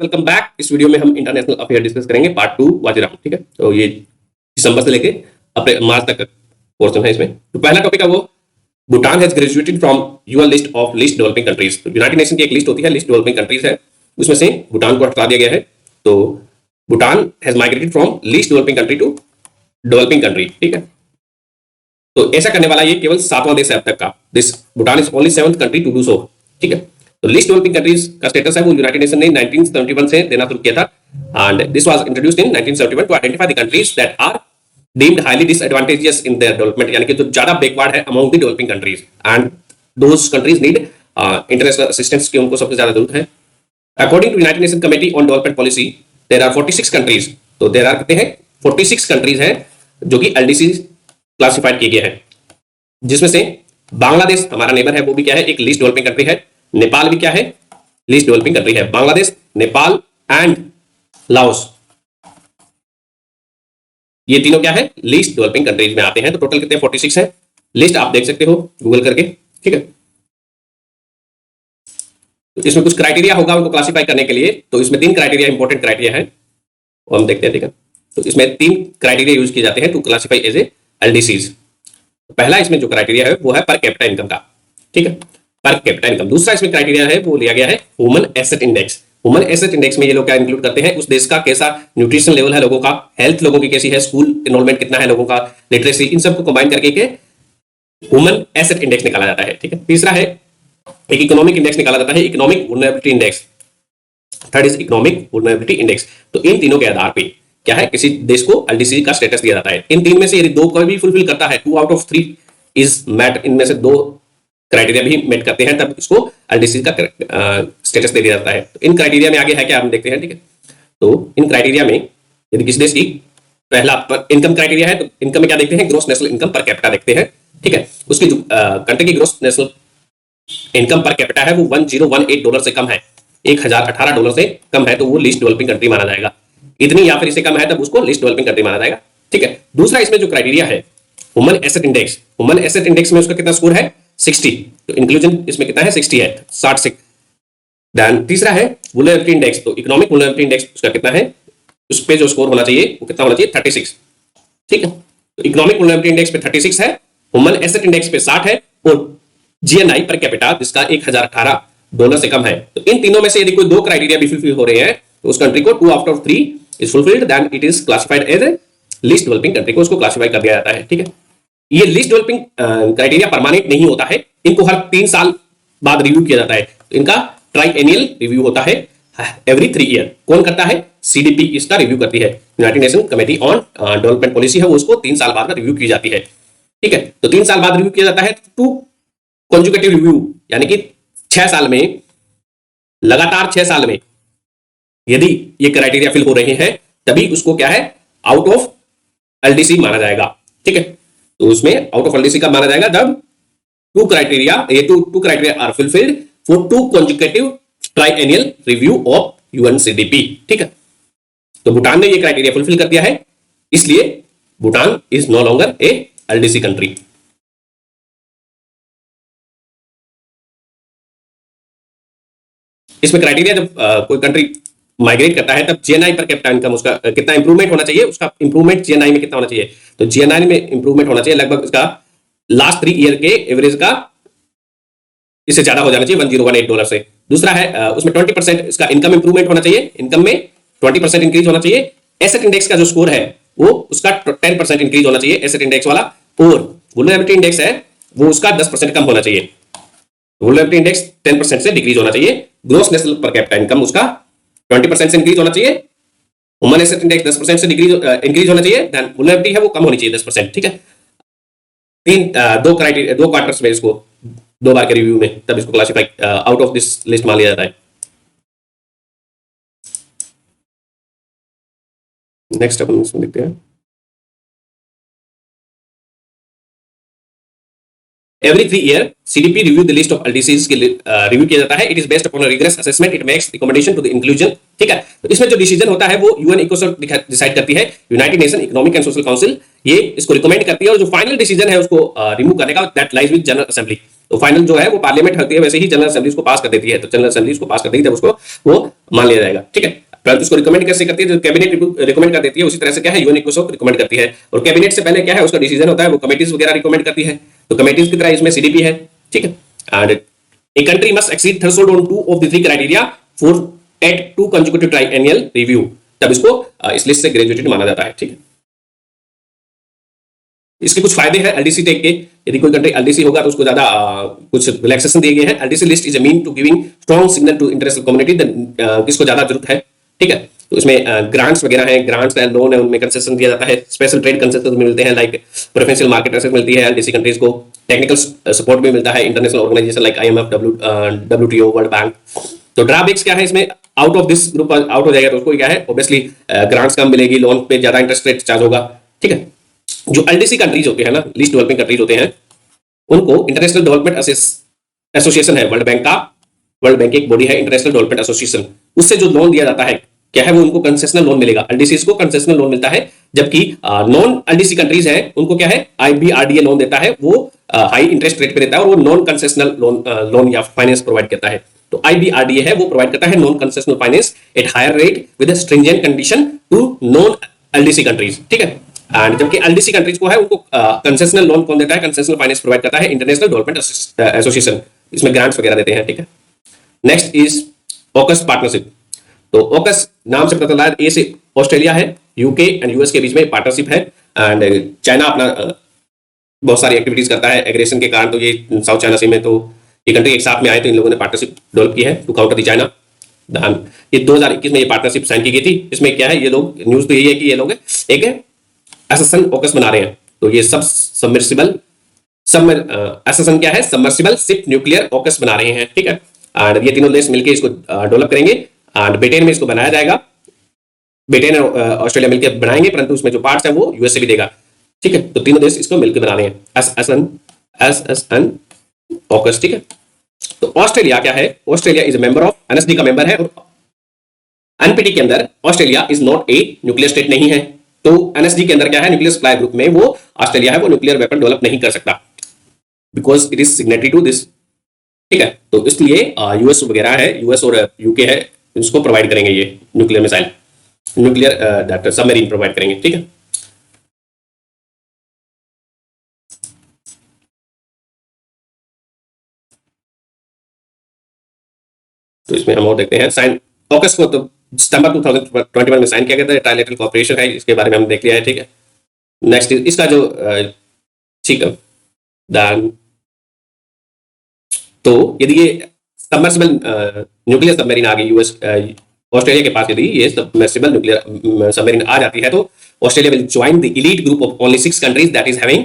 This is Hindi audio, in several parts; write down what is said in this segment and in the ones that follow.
Welcome back. इस वीडियो में हम इंटरनेशनल अफेयर डिस्कस करेंगे पार्ट 2 वाजीराम। ठीक है, तो ये दिसंबर से लेके अपने मार्च तक पोर्शन है इसमें। तो पहला टॉपिक है वो Bhutan has graduated from UN list of least developing countries. तो यूनाइटेड नेशन की एक लिस्ट होती है, लिस्ट डेवलपिंग कंट्रीज है, उसमें से भूटान को हटा दिया गया है। तो Bhutan has migrated from least developing country to developing country. ठीक है, तो ऐसा करने वाला ये केवल 7वां देश है अब तक का। This Bhutan is only 7th country to do so. ठीक है, तो लिस्ट डेवलपिंग कंट्रीज का स्टेटस है वो यूनाइटेड नेशन ने 1971 से देना शुरू किया था। And this was introduced in 1971 to identify the countries that are deemed highly disadvantageous in their development, यानी कि जो ज्यादा बैकवर्ड है among the developing countries and those countries need international assistance की उनको सबसे ज्यादा जरूरत है। According to united nation committee on development policy there are 46 countries. तो देयर आर कितने हैं? 46 कंट्रीज हैं जो कि एलडीसी क्लासिफाइड किए गए हैं, जिसमें से बांग्लादेश हमारा नेबर है, वो भी क्या है? एक लीस्ट डेवलपिंग कंट्री है। नेपाल भी क्या है? लीस्ट डेवलपिंग कंट्री है। बांग्लादेश, नेपाल एंड लाओस, ये तीनों क्या है? लीस्ट डेवलपिंग कंट्रीज में आते हैं। तो टोटल कितने? 46 है। लिस्ट आप देख सकते हो गूगल करके। ठीक है, तो इसमें कुछ क्राइटेरिया होगा उनको क्लासिफाई करने के लिए। तो इसमें 3 क्राइटेरिया इंपॉर्टेंट क्राइटेरिया है, वो हम देखते हैं। ठीक है, तो इसमें 3 क्राइटेरिया यूज किए जाते हैं टू क्लासिफाई एज ए एलडीसीज। पहला इसमें जो क्राइटेरिया है वो है पर कैपिटा इनकम का। ठीक है, पर कैपिटा इनकम। दूसरा इसमें क्राइटेरिया है वो लिया गया है human asset index. Human asset index में ये लोग क्या इंक्लूड करते हैं? उस देश का कैसा न्यूट्रिशन लेवल है लोगों का, हेल्थ लोगों की कैसी है, स्कूल एनरोलमेंट कितना है लोगों का, लिटरेसी, इन सबको कंबाइन करके के ह्यूमन एसेट इंडेक्स निकाला जाता है। ठीक है, तीसरा है एक इकोनॉमिक इंडेक्स निकाला जाता है, economic vulnerability index. Third is economic vulnerability index. तो इन तीनों के आधार पर क्या है? किसी देश को एलडीसी का स्टेटस दिया जाता है। इन 3 में से यदि 2 को भी फुलफिल करता है, 2 आउट ऑफ 3 इज मैट, इनमें से 2 क्राइटेरिया भी मेट करते हैं, तब इसको एलडीसी का स्टेटस दे दिया जाता है। तो इन क्राइटेरिया में आगे है क्या हम देखते हैं। ठीक है, तो इन क्राइटेरिया में यदि किसी देश की पहला इनकम क्राइटेरिया है, तो इनकम में क्या देखते हैं? Gross national income per capita देखते हैं। ठीक है, उसकी जो कंट्री की gross national income per capita है वो $1018 से कम है, $1018 से कम है, तो वो लीस्ट डेवलपिंग कंट्री माना जाएगा। इतनी या फिर इससे कम है तब उसको लीस्ट डेवलपिंग कंट्री माना जाएगा। ठीक है, दूसरा इसमें जो क्राइटेरिया है human asset index, human asset index में उसका कितना स्कोर है? 60। तो इंक्लूजन इसमें कितना है? 60 है, 60 से। देन तीसरा है वल्नरेबिलिटी इंडेक्स। तो इकोनॉमिक वल्नरेबिलिटी इंडेक्स उसका कितना है? उस पे जो स्कोर होना चाहिए वो कितना होना चाहिए? 36। ठीक है, तो इकोनॉमिक वल्नरेबिलिटी इंडेक्स पे 36 है, ह्यूमन एसेट इंडेक्स पे 60 है, और जीएनआई पर कैपिटा जिसका $1018 से कम है। तो इन तीनों में से यदि कोई 2 क्राइटेरिया भी फुलफिल हो रहे हैं तो उस कंट्री को 2 out of 3 is fulfilled, then it is classified as a least developing country, को उसको क्लासिफाई कर दिया जाता है। ठीक है, ये लिस्ट डेवलपिंग क्राइटेरिया परमानेंट नहीं होता है, इनको हर 3 साल बाद रिव्यू किया जाता है। इनका ट्राई एनुअल रिव्यू होता है एवरी 3 ईयर। कौन करता है? सीडीपी इसका रिव्यू करती है। United nation committee on development policy है वो, उसको 3 साल बाद रिव्यू की जाती है। ठीक है, तो 3 साल बाद रिव्यू किया जाता है। 2 कॉन्जुगेटिव रिव्यू, यानी कि 6 साल में, लगातार 6 साल में यदि ये क्राइटेरिया फिल हो रहे हैं तभी उसको क्या है? आउट ऑफ एलडीसी माना जाएगा। ठीक है, तो उसमें आउट ऑफ एलडीसी कब माना जाएगा? जब 2 criteria are fulfilled for 2 conjugative triennial review of UNCDP. ठीक है, तो भूटान ने ये क्राइटेरिया फुलफिल कर दिया है, इसलिए Bhutan is no longer a LDC country. इसमें क्राइटेरिया जब कोई कंट्री माइग्रेट करता है तब जीएनआई पर कैपिटा इनकम उसका कितना इंप्रूवमेंट होना चाहिए, उसका इंप्रूवमेंट जीएनआई में कितना होना चाहिए? तो जीएनआई में इंप्रूवमेंट होना चाहिए लगभग इसका लास्ट 3 ईयर के एवरेज का इससे ज्यादा हो जाना चाहिए, $1018 से। दूसरा है उसमें 20% इसका इनकम इंप्रूवमेंट होना चाहिए, इनकम में 20% इंक्रीज होना चाहिए। एसेट इंडेक्स का जो स्कोर है वो उसका 10% इंक्रीज होना चाहिए, एसेट इंडेक्स वाला। और वल्नरेबिलिटी इंडेक्स है वो उसका 10% कम होना चाहिए, वल्नरेबिलिटी इंडेक्स 10% से डिक्रीज होना चाहिए। Gross national per capita income उसका 20% से इंक्रीज होना चाहिए, ह्यूमन एसेट इंडेक्स 10% से इंक्रीज होना चाहिए, देन वल्नरेबिलिटी है वो कम होनी चाहिए 10%। ठीक है, 2 क्वार्टर्स में इसको 2 बार के रिव्यू में तब इसको classify out of this list मान लिया जाता है। नेक्स्ट अपन इसमें देखते हैं। Every 3 year, CDP review the list of LDCs के रिव्यू किया जाता है। It is based upon a rigorous assessment. It makes recommendation to the inclusion. ठीक है, तो इसमें जो डिसीजन होता है वो यूएन इकोसोक डिसाइड करती है, United nation economic and social council ये इसको रिकमेंड करती है, और जो फाइनल डिसीजन है उसको रिमूव करने का that lies with general assembly. तो फाइनल जो है वो पार्लियामेंट होती है, वैसे ही जनरल असेंबली उसको पास कर देती है। तो जनरल असेंबली उसको पास कर देगी, तब उसको वो मान लिया जाएगा, ठीक है। परंतु उसको रिकमेंड कैसे करती है, जो कैबिनेट रिकमेंड कर देती है, उसी तरह से क्या है यूएन इकोसॉक रिकमेंड करती है। और कैबिनेट से पहले क्या है उसका डिसीजन होता है, वो कमिटीज वगैरह रिकमेंड करती है। तो कमिटीज की तरह इसमें सीडीपी है, ठीक है। And a country must exceed threshold on 2 of the 3 criteria for at 2 consecutive triennial review, तब इसको इस लिस्ट से ग्रेजुएटेड माना जाता है, ठीक है। इसके कुछ फायदे हैं एलडीसी टेक के। यदि कोई कंट्री एलडीसी होगा तो उसको ज्यादा कुछ रिलैक्सेशन दिए गए हैं। LDC list is a mean to giving strong signal to international community, किसको ज्यादा जरूरत है, ठीक है। तो इसमें ग्रांट्स वगैरह हैं, ग्रांट्स है, लोन है, उनमें कंसेशन दिया जाता है। स्पेशल ट्रेड कंसेशन मिलते हैं, लाइक प्रेफरेंशियल मार्केट एक्सेस मिलती है एलडीसी कंट्रीज को। टेक्निकल सपोर्ट भी मिलता है international organization like IMF, WTO, world bank. तो ड्रॉबैक्स क्या है इसमें, out of this group out हो जाएगा तो उसको क्या है, ऑब्वियसली ग्रांट्स कम मिलेगी, लोन पे ज्यादा इंटरेस्ट रेट चार्ज होगा, ठीक है। जो एलडीसी कंट्रीज होते हैं ना, लीस्ट डेवलपिंग कंट्रीज होते हैं, उनको इंटरनेशनल डेवलपमेंट एसोसिएशन है, वर्ल्ड बैंक की एक बॉडी है इंटरनेशनल डेवलपमेंट एसोसिएशन, उससे जो लोन दिया जाता है क्या है, वो उनको कंसेशनल लोन मिलेगा। एलडीसी को कंसेशनल लोन मिलता है, जबकि नॉन एलडीसी कंट्रीज है उनको क्या है, आईबीआरडीए लोन देता है, वो हाई इंटरेस्ट रेट पे देता है, और वो नॉन कंसेशनल लोन या फाइनेंस प्रोवाइड करता है। तो आईबीआरडीए है वो प्रोवाइड करता है non concessional finance at higher rate with stringent condition to non LDC countries, ठीक है। एंड जबकि एलडीसी कंट्रीज को है उनको कंसेशनल लोन कौन देता है, कंसेशनल फाइनेंस प्रोवाइड करता है इंटरनेशनल डेवलपमेंट एसोसिएशन, इसमें ग्रांट्स वगैरह देते हैं, ठीक है। Next is AUKUS partnership. तो ऑकस नाम से पता चला है, ए से ऑस्ट्रेलिया है, यूके एंड यूएस के बीच में पार्टनरशिप है। एंड चाइना अपना बहुत सारी एक्टिविटीज करता है एग्रेशन के कारण, तो ये साउथ चाइना सी में तो ये कंट्री एक साथ में आए, तो इन लोगों ने पार्टनरशिप डेवलप की है टू काउंटर द चाइना। ये 2021 में ये पार्टनरशिप साइन की गई थी। इसमें क्या है, ये लोग न्यूज तो यही है कि ये लोग एक एसेसन ऑकस बना रहे हैं। तो ये सब सबमर्सिबल एसेसन क्या है, सबमर्सिबल शिप न्यूक्लियर ऑकस बना रहे हैं, ठीक है। एंड ये तीनों देश मिलकर इसको डेवलप करेंगे। एंड ब्रिटेन में इसको बनाया जाएगा, ब्रिटेन और ऑस्ट्रेलिया मिलकर बनाएंगे, परंतु उसमें जो पार्ट्स है वो यूएसए भी देगा, ठीक है। तो तीनों देश इसको मिलकर बना रहे हैं एसएसएन ऑकस, ठीक है। तो ऑस्ट्रेलिया क्या है, Australia is a member of NSD का मेंबर है, और एनपीटी के अंदर Australia is not a nuclear state नहीं है। तो एनएसडी के अंदर क्या है, न्यूक्लियर सप्लाई ग्रुप में वो ऑस्ट्रेलिया है, वो न्यूक्लियर वेपन डेवलप नहीं कर सकता because it is signatory to this, ठीक है। तो इसलिए यूएस वगैरह है, यूएस और यूके है, इसको प्रोवाइड करेंगे ये nuclear missile, nuclear submarine provide करेंगे, ठीक है। तो इसमें हम और देखते हैं साइन ऑकस को, तो सितंबर 2021 में साइन किया गया था, ट्राइलेटरल कोऑपरेशन है, इसके बारे में हम देख लिया है, ठीक है। नेक्स्ट इसका जो ठीक है देन, तो यदि ये सबमर्सिबल न्यूक्लियर सबमरीन आ गई यूएस ऑस्ट्रेलिया के पास, यदि ये सबमर्सिबल न्यूक्लियर सबमरीन आ जाती है, तो Australia will join the elite group of only 6 countries that is having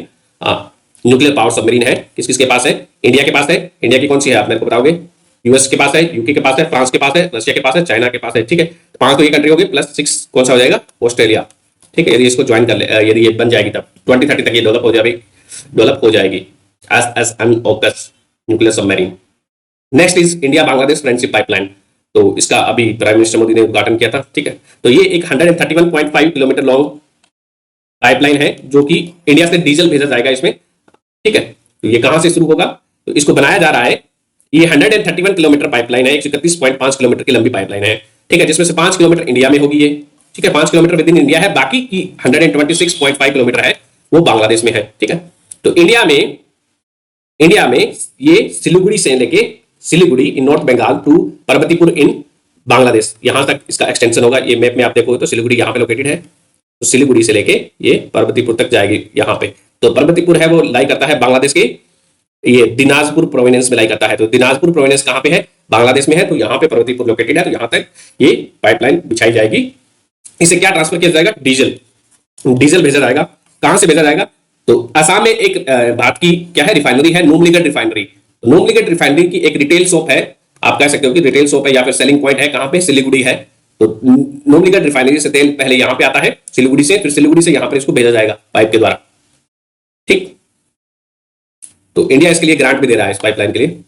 nuclear power submarine है। किसके पास है, इंडिया के पास है। इंडिया की कौन सी है आप मेरे को बताओगे, यूएस के पास है, यूके के पास है, फ्रांस के पास है, रशिया के पास है, चाइना के पास है, ठीक है। 5 तो ये कंट्री होगी प्लस 6 कौन सा हो जाएगा, ऑस्ट्रेलिया, ठीक है। यदि इसको ज्वाइन कर ले, यदि ये बन जाएगी, तब 2030 तक ये डेवलप हो जाएगी SSN AUKUS nuclear submarine. Next is India Bangladesh friendship pipeline. तो इसका अभी प्राइम मिनिस्टर मोदी ने उद्घाटन किया था, ठीक है। तो ये एक 131.5 किलोमीटर लॉन्ग पाइपलाइन है, जो कि इंडिया से डीजल भेजा जाएगा इसमें, ठीक है। तो ये कहां से शुरू होगा, तो इसको बनाया जा रहा है, ये 131 किलोमीटर पाइपलाइन है, 131.5 किलोमीटर की लंबी पाइपलाइन है, ठीक है, जिसमें से 5 किलोमीटर इंडिया में होगी ये, ठीक है, 5 किलोमीटर विद इन इंडिया है, बाकी की 126.5 किलोमीटर है वो बांग्लादेश में है, ठीक है। तो इंडिया में ये सिलीगुड़ी से लेके सिलीगुड़ी इन नॉर्थ बंगाल टू पर्वतीपुर इन बांग्लादेश, यहां तक इसका एक्सटेंशन होगा। ये मैप में आप देखोगे तो सिलीगुड़ी यहां पे लोकेटेड है, तो सिलीगुड़ी से लेके ये पर्वतीपुर तक जाएगी यहां पे। तो पर्वतीपुर है वो लाई करता है बांग्लादेश के, ये दिनाजपुर प्रोविंस में लाई करता है। तो दिनाजपुर प्रोविंस कहां पे है, बांग्लादेश में है, तो यहां पे पर्वतीपुर लोकेटेड है, तो यहां तक ये पाइपलाइन बिछाई जाएगी। इसे क्या ट्रांसफर किया जाएगा, डीजल भेजा जाएगा। कहां से भेजा जाएगा, तो असम में एक भारत की क्या है रिफाइनरी है, नुमलीगढ़ रिफाइनरी। नुमलीगढ़ रिफाइनरी की एक रिटेल शॉप है, आप कह सकते हो कि रिटेल शॉप है या फिर सेलिंग पॉइंट है, कहां पे, सिलीगुड़ी है। तो नुमलीगढ़ रिफाइनरी से तेल पहले यहां पे आता है सिलीगुड़ी से, फिर सिलीगुड़ी से यहां पर इसको भेजा जाएगा पाइप के द्वारा, ठीक। तो इंडिया इसके लिए ग्रांट भी दे रहा है इस पाइपलाइन के लिए।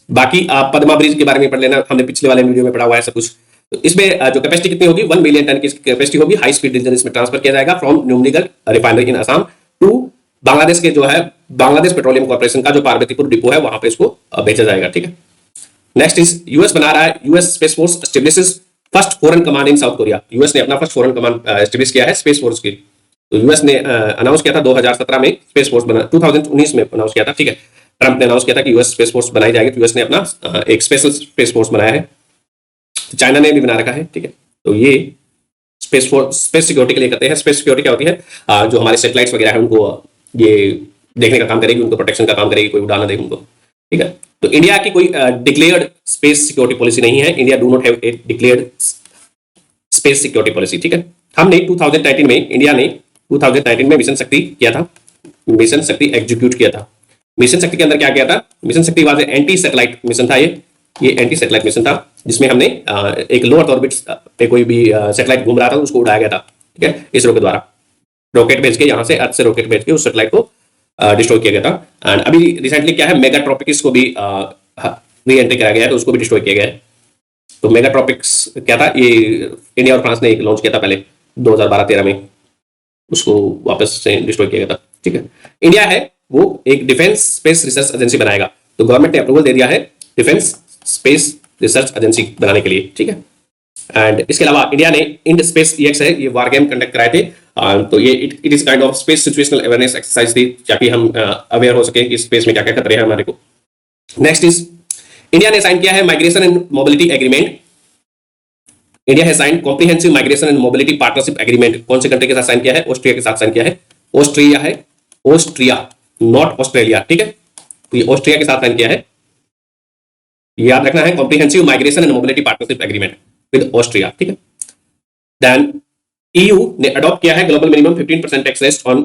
बाकी आप पद्मा ब्रिज के बारे में पढ़ लेना, हमने पिछले वाले वीडियो में पढ़ा हुआ है सब कुछ। तो इसमें जो कैपेसिटी कितनी होगी, 1 मिलियन टन की कैपेसिटी होगी। हाई स्पीड डीजल इसमें ट्रांसफर किया जाएगा from Numaligarh refinery in Assam to Bangladesh के जो है बांग्लादेश पेट्रोलियम कॉर्पोरेशन का जो पार्वतीपुर डिपो है वहां पे इसको भेजा जाएगा। ठीक है, नेक्स्ट इज यूएस बना रहा है, US space force establishes first foreign command in south Korea. US ने अपना फर्स्ट फॉरेन कमांड एस्टेब्लिश किया है स्पेस फोर्स की। तो यूएस ने अनाउंस किया था 2017 में स्पेस फोर्स बना, 2019 में अनाउंस किया था। ठीक है, ट्रंप ने अनाउंस किया था कि यूएस स्पेस फोर्स बनाई जाएगी, तो यूएस ने अपना एक स्पेशल स्पेस फोर्स बनाया है। चाइना ने भी बना रखा है। ठीक है, तो ये स्पेस फोर्स स्पेस सिक्योरिटी के लिए करते हैं। स्पेस सिक्योरिटी क्या होती है, जो हमारे सैटेलाइट्स वगैरह है उनको ये देखने का काम करेगी, उनको प्रोटेक्शन का काम करेगी, कोई उड़ाना दे उनको। ठीक है, तो इंडिया की कोई डिक्लेयर्ड स्पेस सिक्योरिटी पॉलिसी नहीं है। India do not have a declared space security policy. ठीक है, हमने 2019 में इंडिया ने 2019 में मिशन शक्ति किया था, मिशन शक्ति एग्जीक्यूट किया था। मिशन शक्ति के अंदर क्या किया था, मिशन शक्ति वाज एंटी सैटेलाइट मिशन था। ये एंटी सैटेलाइट मिशन था जिसमें हमने एक लो अर्थ ऑर्बिट पे कोई भी सैटेलाइट घूम रहा था उसको उड़ाया गया था। ठीक है, इसरो के द्वारा रॉकेट भेज के, यहां से अर्थ से रॉकेट भेज के उस सैटेलाइट को डिस्ट्रॉय किया गया था। एंड अभी रिसेंटली क्या है, मेगाट्रॉपिक्स को भी री एंट्री कराया गया है, तो उसको भी डिस्ट्रॉय किया गया है। तो मेगाट्रॉपिक्स क्या था, ये इंडिया और फ्रांस ने एक लॉन्च किया था पहले 2012-13 में, उसको वापस से डिस्ट्रॉय किया गया था। ठीक है, इंडिया है वो एक डिफेंस स्पेस रिसर्च एजेंसी बनाएगा, तो गवर्नमेंट ने अप्रूवल दे दिया है डिफेंस स्पेस रिसर्च एजेंसी बनाने के लिए। ठीक है, एंड इसके अलावा इंडिया ने इंड स्पेस EX है, ये वार गेम कंडक्ट कराए थे। तो ये it is kind of space situational awareness exercise थी, ताकि हम अवेयर हो सके कि स्पेस में क्या क्या खतरे हैं हमारे को। नेक्स्ट इज इंडिया ने साइन किया है migration and mobility agreement. India है sign comprehensive migration and mobility partnership agreement. कौन से कंट्री के साथ साइन किया है, ऑस्ट्रिया के साथ साइन किया है। ऑस्ट्रिया है, ऑस्ट्रिया नॉट ऑस्ट्रेलिया। ठीक है, तो ये ऑस्ट्रिया के साथ साइन किया है, याद रखना है, comprehensive migration and mobility partnership agreement with Austria. ठीक है, देन EU ने अडॉप्ट किया है global minimum 15% tax rate on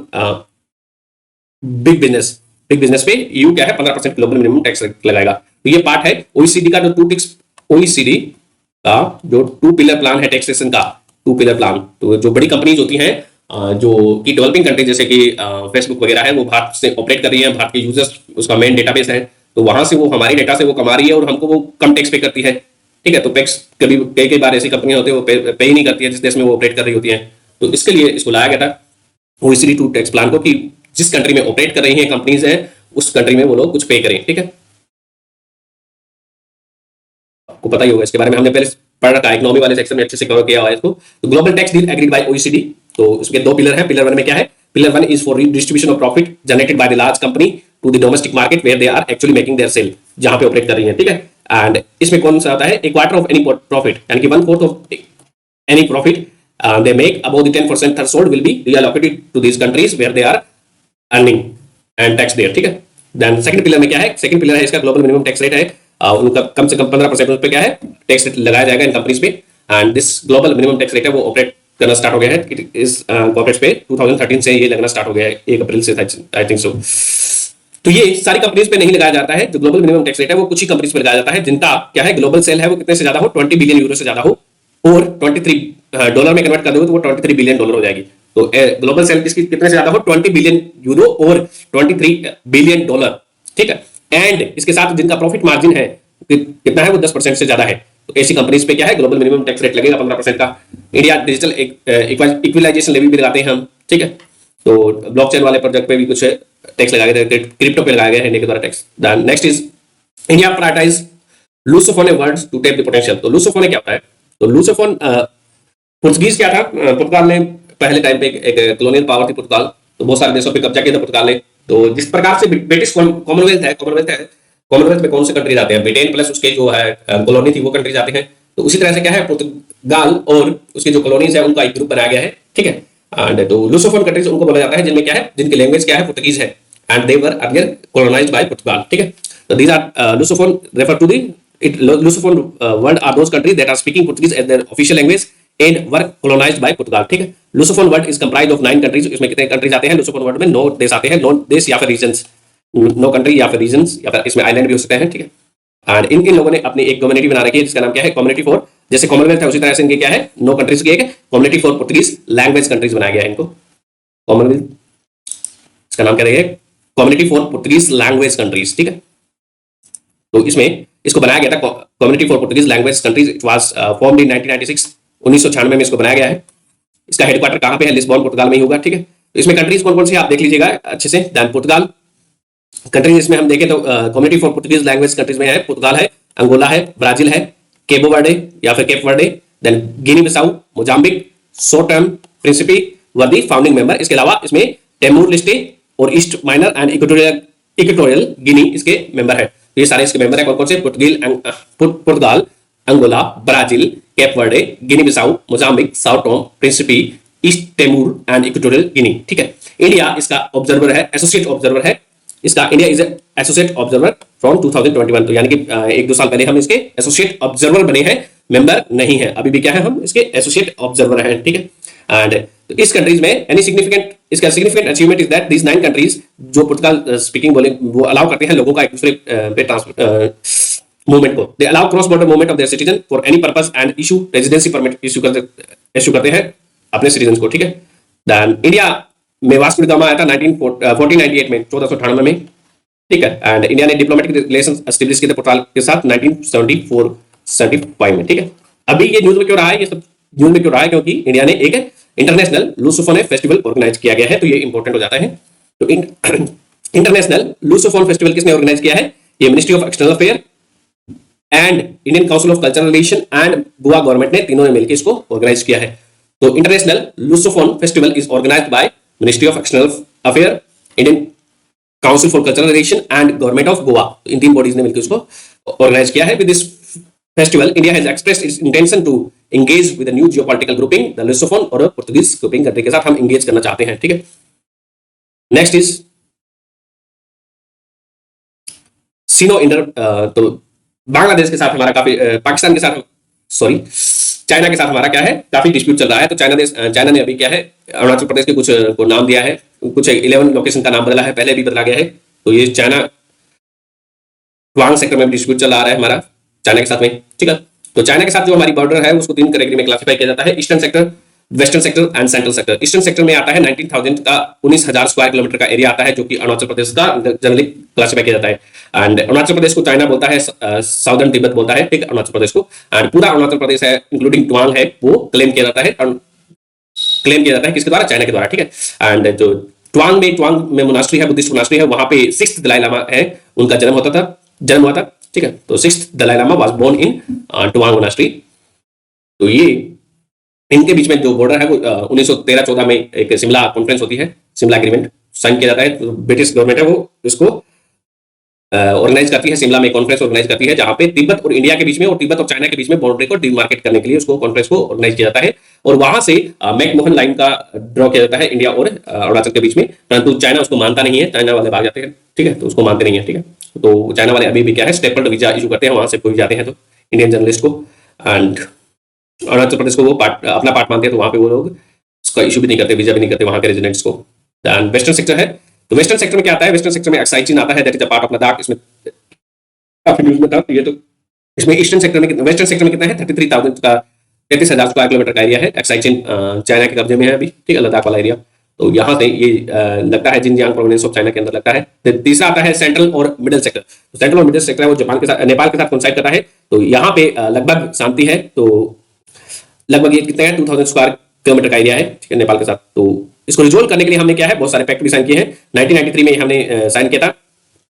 big business. Big business पे EU क्या है 15% ग्लोबल मिनिमम टैक्स रेट लगाएगा। तो ये पार्ट है OECD का, जो OECD का जो 2 पिलर प्लान है टैक्सेशन का, 2 पिलर प्लान। तो जो बड़ी कंपनीज होती हैं जो कि डेवलपिंग कंट्री जैसे कि फेसबुक वगैरह है, वो भारत से ऑपरेट कर रही है, भारत के यूजर्स उसका मेन डेटाबेस है, तो वहां से वो हमारी डेटा से वो कमा रही है और हमको वो कम टैक्स पे करती है। ठीक है, तो टैक्स कभी कई बार ऐसी कंपनियां होती है वो पे ही नहीं करती है जिस देश में वो ऑपरेट कर रही होती है। तो इसके लिए इसको लाया गया था OECD 2 टैक्स प्लान को, कि जिस कंट्री में ऑपरेट कर रही हैं कंपनीज है उस कंट्री में वो लोग कुछ पे करें। ठीक है, आपको पता ही होगा इसके बारे में, हमने पहले पढ़ रखा है, इकोनॉमी वाले सेक्शन में अच्छे से कवर किया हुआ है इसको। तो global tax deal agreed by OECD। तो उसके 2 पिलर हैं। पिलर 1 में क्या है, pillar 1 is for distribution of profit generated by the large company to the domestic market where they are actually making their sale, जहां पे ऑपरेट कर रही है। ठीक है, एंड इसमें कौन सा आता है, ए क्वार्टर ऑफ एनी प्रॉफिट, यानी कि 1/4 of any profit they make above the 10% threshold will be reallocated to these countries where they are earning and tax there। ठीक है, देन सेकंड पिलर में क्या है, सेकंड पिलर है इसका ग्लोबल मिनिमम टैक्स रेट है, उनका कम से कम 15% उस पे क्या है टैक्स रेट लगाया जाएगा इन कंपनीज पे। And this global minimum tax rate है वो ऑपरेट करना स्टार्ट हो गया है, इट इज कॉर्पोरेट्स पे 2013 से ये लगना स्टार्ट हो गया है, 1 अप्रैल से आई थिंक सो। तो ये सारी कंपनीज पे नहीं लगाया जाता है, जो ग्लोबल मिनिमम टैक्स रेट है वो कुछ ही कंपनीज पे लगाया जाता है जिनका क्या है ग्लोबल सेल है वो कितने से ज्यादा हो, 20 बिलियन यूरो से ज्यादा हो, और 23 डॉलर में कन्वर्ट कर दो तो वो 23 बिलियन डॉलर हो जाएगी। तो ग्लोबल सेल किसकी कितने से ज्यादा हो, 20 बिलियन यूरो और 23 बिलियन डॉलर। ठीक है, एंड इसके साथ जिनका प्रॉफिट मार्जिन है कितना है वो 10% से ज्यादा है, तो ऐसी कंपनीज पे क्या है ग्लोबल मिनिमम टैक्स रेट लगेगा 15% का। इंडिया डिजिटल इक्विलाइजेशन लेवी भी लगाते हैं हम। ठीक है, तो ब्लॉकचेन वाले प्रोजेक्ट पे भी कुछ टैक्स लगाए गए, क्रिप्टो पे लगाया गया है इंडिया के द्वारा tax. Next is India prioritise Lusophone words to tap the potential. तो लूसोफोन क्या होता है, तो लूसोफोन पुर्तगीज क्या था, पुर्तगाल ने पहले टाइम पे एक कॉलोनियल पावर थी पुर्तगाल, तो बहुत सारे देशों पे कब्जा किया था पुर्तगाल ने। तो जिस प्रकार से ब्रिटिश कॉमनवेल्थ है, कॉमनवेल्थ में कौन से कंट्रीज आते हैं, ब्रिटेन प्लस उसके जो है कॉलोनी थी वो कंट्रीज आते हैं। तो उसी तरह से क्या है पुर्तगाल और उसके जो कॉलोनीज है उनका एक ग्रुप बनाया गया है। ठीक है, एंड तो लूसोफोन कंट्रीज उनको बोला जाता है जिनमें क्या है, जिनकी लैंग्वेज क्या है पुर्तगीज है, and they were earlier colonised by Portugal. ठीक है, तो these are Lusophone refer to the Lusophone word are those countries that are speaking Portuguese as their official language and were colonized by Portugal। ठीक है, Lusophone word is comprised of 9 countries। इसमें कितने कंट्रीज आते हैं Lusophone word में, 9 देश आते हैं, 9 देश या फिर रीजन्स, 9 कंट्री या फिर रीजन्स, या फिर इसमें आइलैंड भी हो सकते हैं। ठीक है, एंड इन लोगों ने अपनी एक कम्युनिटी बना रखी है जिसका नाम क्या है कम्युनिटी फॉर, जैसे कॉमनवेल्थ है उसी तरह से इनके क्या है 9 कंट्रीज की एक community for Portuguese language countries बनाया गया है इनको। कॉमनवेल्थ इसका नाम क्या रहेगा, community for Portuguese language countries. ठीक है, तो इसमें इसको बनाया गया था community for Portuguese language countries. It was formed इन 1996, 1996 में इसको बनाया गया है। इसका हेडक्वार्टर कहां पे है, लिस्बन पुर्तगाल में ही होगा। ठीक है, इसमें कंट्रीज कौन कौन से आप देख लीजिएगा अच्छे से। दैन पुर्तगाल कंट्रीज, इसमें हम देखें तो community for Portuguese language countries में है, पुर्तगाल है, अंगोला है, ब्राजील है, केबो वर्डे या फिर Cape Verde, then Guinea Bissau, Mozambique, Sao Tome, Principe were the founding member. इसके अलावा इसमें टेमूर लिस्टे और ईस्ट माइनर एंड इक्वेटोरियल गिनी इसके मेंबर है। ये सारे इसके मेंबर है कौन कौन से, Portugal, Angola, Brazil, Cape Verde, Guinea Bissau, Mozambique, Sao Tome, Principe, East Timor and Equatorial Guinea. ठीक है, इंडिया इसका ऑब्जर्वर है, एसोसिएट ऑब्जर्वर है इसका। India is associate observer from 2021, तो यानी कि 1-2 साल पहले हम इसके एसोसिएट ऑब्जर्वर बने हैं, मेंबर नहीं है। अभी भी क्या है, हम इसके एसोसिएट ऑब्जर्वर हैं। ठीक है, एंड इस कंट्रीज में एनी सिग्निफिकेंट, इसका significant achievement is that these 9 countries जो पुर्तगाल स्पीकिंग बोले वो अलाउ करते हैं लोगों का एक दूसरे पे मूवमेंट को। They allow cross border movement of their citizen for any purpose and issue residency permit issue करते हैं अपने सिटीजन को। ठीक है, देन इंडिया में वास्को डी गामा आया था 1498 में, 1498 में। ठीक है, एंड इंडिया ने डिप्लोमेटिक रिलेशंस एस्टेब्लिश किए थे पुर्तगाल के साथ 1974-75 में। ठीक है, अभी ये न्यूज में क्यों रहा है, ये सब न्यूज में क्यों रहा है, क्योंकि इंडिया ने एक इंटरनेशनल लूसोफोन फेस्टिवल ऑर्गेनाइज किया गया है, तो ये इंपॉर्टेंट हो जाता है। तो इंटरनेशनल लूसोफोन फेस्टिवल किसने ऑर्गेनाइज किया है, ये ministry of external affair and Indian council of cultural relation and Goa government ने तीनों ने मिलकर इसको ऑर्गेनाइज किया है। तो international Lusophone festival is organised by ministry of external affair, Indian council for cultural relation and government of Goa. इन 3 बॉडीज ने मिलकर इसको ऑर्गेनाइज किया है। With this festival India has expressed its intention to engage with the new geopolitical grouping the Lusophone, और पुर्तगीज ग्रुपिंग कंट्री के साथ हम एंगेज करना चाहते हैं। ठीक है, नेक्स्ट इज सीनो इंडर। तो बांग्लादेश के साथ हमारा काफी पाकिस्तान के साथ सॉरी चाइना के साथ हमारा क्या है, काफी डिस्प्यूट चल रहा है। तो चाइना ने अभी क्या है, अरुणाचल प्रदेश के कुछ को नाम दिया है, कुछ 11 लोकेशन का नाम बदला है, पहले भी बदला गया है। तो ये चाइना ट्वांग सेक्टर में डिस्प्यूट चल रहा है हमारा चाइना के साथ में। ठीक है, तो चाइना के साथ जो हमारी बॉर्डर है उसको 3 कैटेगरी में क्लासिफाई किया जाता है, eastern sector, western sector and central sector. Eastern sector में आता है 19,000 का 19,000 स्क्वायर किलोमीटर का एरिया आता है, जो कि अरुणाचल प्रदेश का जनरली क्लासिफाई किया जाता है। एंड अरुणाचल प्रदेश को चाइना बोलता है, साउदर्न तिब्बत बोलता है, ठीक, अरुणाचल प्रदेश को। एंड पूरा अरुणाचल प्रदेश है इंक्लूडिंग ट्वांग है, वो क्लेम किया जाता है किसके द्वारा, चाइना के द्वारा। ठीक है, एंड जो ट्वांग में मोनास्ट्री है, बुद्धिस्ट मोनास्ट्री है, वहां पे 6th दलाई लामा है, उनका जन्म हुआ था। ठीक है, तो 6th Dalai Lama was born in Tawang monastery. तो ये इनके बीच में जो बॉर्डर है वो 1913-14 में एक शिमला कॉन्फ्रेंस होती है, शिमला एग्रीमेंट साइन किया जाता है। तो ब्रिटिश गवर्नमेंट है वो इसको ऑर्गेनाइज करती है, शिमला में कॉन्फ्रेंस ऑर्गेनाइज करती है, जहां पे तिब्बत और इंडिया के बीच में और तिब्बत और चाइना के बीच में बाउंड्री को डिमार्केट करने के लिए उसको कॉन्फ्रेंस को ऑर्गेनाइज किया जाता है। और वहां से मैकमोहन लाइन का ड्रॉ किया जाता है इंडिया और अरुणाचल के बीच में, परंतु चाइना उसको मानता नहीं है, चाइना वाले भाग जाते हैं। ठीक है, तो उसको मानते नहीं है। ठीक है, तो चाइना वाले अभी भी क्या है, स्टेपल्ड वीजा इशू करते हैं, वहां से कोई जाते हैं तो इंडियन जर्नलिस्ट को, एंड अरुणाचल प्रदेश को वो अपना पार्ट मानते हैं, तो वहां पे वो लोग उसका इशू भी नहीं करते, वीजा भी नहीं करते वहां के रेजिडेंट्स को। वेस्टर्न सेक्टर है, तो वेस्टर्न सेक्टर में क्या आता है, वेस्टर्न सेक्टर में एक्साइज चीन आता है, that is a part of Ladakh. इसमें काफी न्यूज में था ये, तो इसमें ईस्टर्न सेक्टर में वेस्टर्न सेक्टर में कितना है, 33,000 का 33,000 स्क्वायर किलोमीटर का एरिया है। एक्साइज चीन चाइना के कब्जे में है अभी। ठीक है, लद्दाख वाला एरिया, तो यहाँ से ये लगता है जिनजियांग प्रोविंस ऑफ चाइना के अंदर लगता है। तीसरा आता है सेंट्रल और मिडिल सेक्टर। तो सेंट्रल और मिडिल सेक्टर है वो जापान के साथ, नेपाल के साथ कोइंसाइड करता है, तो यहाँ पे लगभग शांति है। तो लगभग ये कितने हैं, 2,000 स्क्वायर किलोमीटर का एरिया है, ठीक है, नेपाल के साथ। तो इसको रिजोल्व करने के लिए हमने क्या है, बहुत सारे पैक्ट भी साइन किए हैं। 1993 में हमने साइन किया था।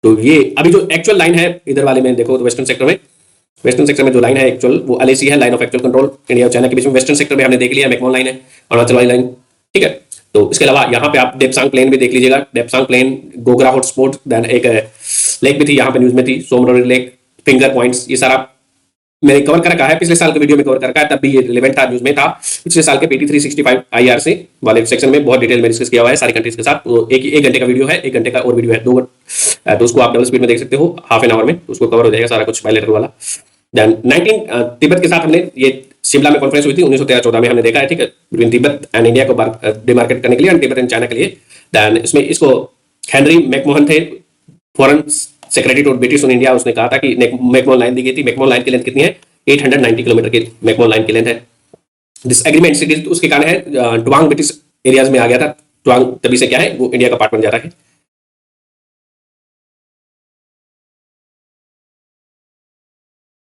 तो ये अभी जो एक्चुअल लाइन है इधर वाले में देखो, तो वेस्टर्न सेक्टर में जो लाइन है एक्चुअल, वो LAC है, line of actual control India और चाइना के बीच में। वेस्टर्न सेक्टर में हमने देख लिया मैकमोहन लाइन है, अरुणाचल वाली लाइन। ठीक है, तो इसके अलावा यहाँ पे आप डेप्सांग प्लेन भी देख लीजिएगा, Depsang plain, Gogra hotspot, then एक लेक भी थी यहाँ पे न्यूज में थी, सोमरोरी लेक, फिंगर पॉइंट्स, ये सारा मैंने कवर कर रखा है, पिछले साल के वीडियो में कवर कर रखा है, तब भी ये रिलेवेंट था, न्यूज में था। पिछले साल के PT 365 IRC वाले सेक्शन में बहुत डिटेल में डिस्कस किया हुआ है सारी कंट्रीज के साथ। तो एक घंटे का वीडियो है, 1 घंटे का और वीडियो है, 2 तो उसको आप डबल स्पीड में देख सकते हो, हाफ एन आवर में उसको कवर हो जाएगा सारा कुछ बायलैटरल वाला। देन 19 तिब्बत के साथ हमने ये शिमला में कॉन्फ्रेंस हुई थी 1913-14 में, हमने देखा है। ठीक है, बिटवीन तिब्बत एंड इंडिया को डिमार्केट करने के लिए एंड तिब्बत एंड चाइना के लिए। देन इसमें इसको हेनरी मैकमोहन थे, foreign secretary to British in India, उसने कहा था कि मैकमोहन लाइन दी गई थी। मैकमोहन लाइन की लेंथ कितनी है, 890 किलोमीटर की मैकमोहन लाइन की लेंथ है। दिस एग्रीमेंट उसके कारण है ट्वांग ब्रिटिश एरियाज में आ गया था, ट्वांग तभी से क्या है वो इंडिया का पार्ट बन जाता है।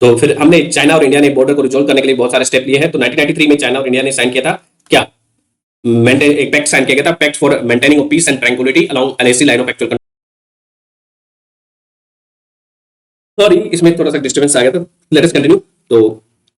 तो फिर हमने चाइना और इंडिया ने बॉर्डर को रिजोल्व करने के लिए बहुत सारे स्टेप लिए हैं। तो 1993 में चाइना और इंडिया ने साइन किया था क्या, मेंटेन एक पैक्ट साइन किया गया था, pact for maintaining of peace and tranquillity along LAC line of actual. Sorry, इसमें थोड़ा सा डिस्टर्बेंस आ गया था, लेट अस कंटिन्यू। तो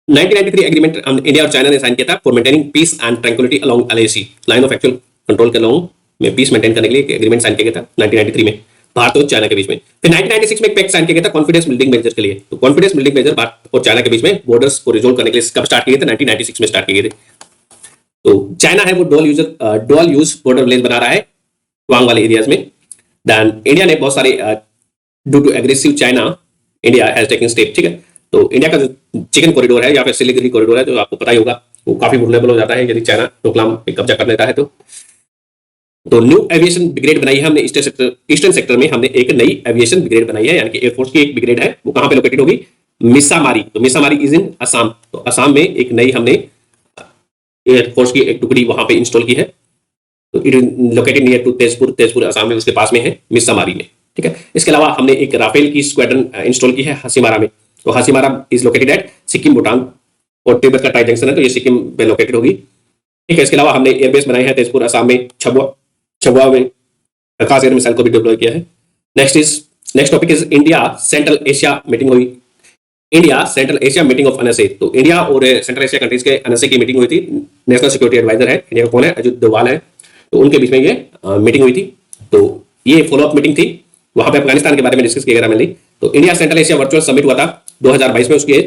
1993 एग्रीमेंट इंडिया और चाइना ने साइन किया था for maintaining peace and tranquillity along LAC line of actual control के अलोंग में पीस मेंटेन करने के लिए एक एग्रीमेंट साइन किया गया था 1993 में भारत और चाइना के बीच में। फिर 1996 में एक पैक्ट साइन किया गया था कॉन्फिडेंस बिल्डिंग मेजर के लिए। तो कॉन्फिडेंस बिल्डिंग मेजर भारत और चाइना के बीच में बॉर्डर्स को रिजोल्व करने के लिए कब स्टार्ट किए थे? 1996 में स्टार्ट किए थे। तो चाइना है वो डुअल यूज बॉर्डर विलेज बना रहा है वांग वाले एरियाज में। देन इंडिया ने बहुत सारे due to aggressive China India has taken step, ठीक है। तो इंडिया का जो चिकन कॉरिडोर है या फिर सिलिगुरी कॉरिडोर है, जो आपको पता ही होगा, वो काफी वुल्नरेबल हो जाता है यदि चाइना डोकलाम पे कब्जा कर लेता है। तो न्यू एविएशन ब्रिगेड बनाई है हमने ईस्टर्न सेक्टर में। हमने एक नई एविएशन ब्रिगेड बनाई है, यानी कि एयरफोर्स की एक ब्रिगेड है। वो कहां पे लोकेटेड होगी? मिसामारी। तो मिसामारी इज इन असम। तो असम में एक नई हमने एयरफोर्स की एक टुकड़ी वहां पे इंस्टॉल की है। तो it located near to Tezpur Assam में, उसके पास में है मिसामारी में, ठीक है। इसके अलावा हमने एक राफेल की स्क्वाड्रन इंस्टॉल की है हसीमारा में। तो Hasimara is located at Sikkim, Bhutan और तिब्बत का टाई जंक्शन है, तो ये सिक्किम में लोकेटेड होगी, ठीक है। इसके अलावा हमने एयरबेस बनाई है तेजपुर असम में, छबुआ में आकाश एयर मिसाइल को भी डिप्लॉय किया है। Next topic is India Central Asia meeting हुई। India Central Asia meeting of NSA. तो इंडिया और सेंट्रल एशिया कंट्रीज के एनएसए की मीटिंग हुई थी। नेशनल सिक्योरिटी एडवाइजर है इंडिया का कौन है? अजित डोभाल है। तो उनके बीच में ये मीटिंग हुई थी। तो ये फॉलोअप मीटिंग थी, वहां पे अफगानिस्तान के बारे में डिस्कस किया गया मेनली। तो India Central Asia virtual summit हुआ था 2022 में, उसकी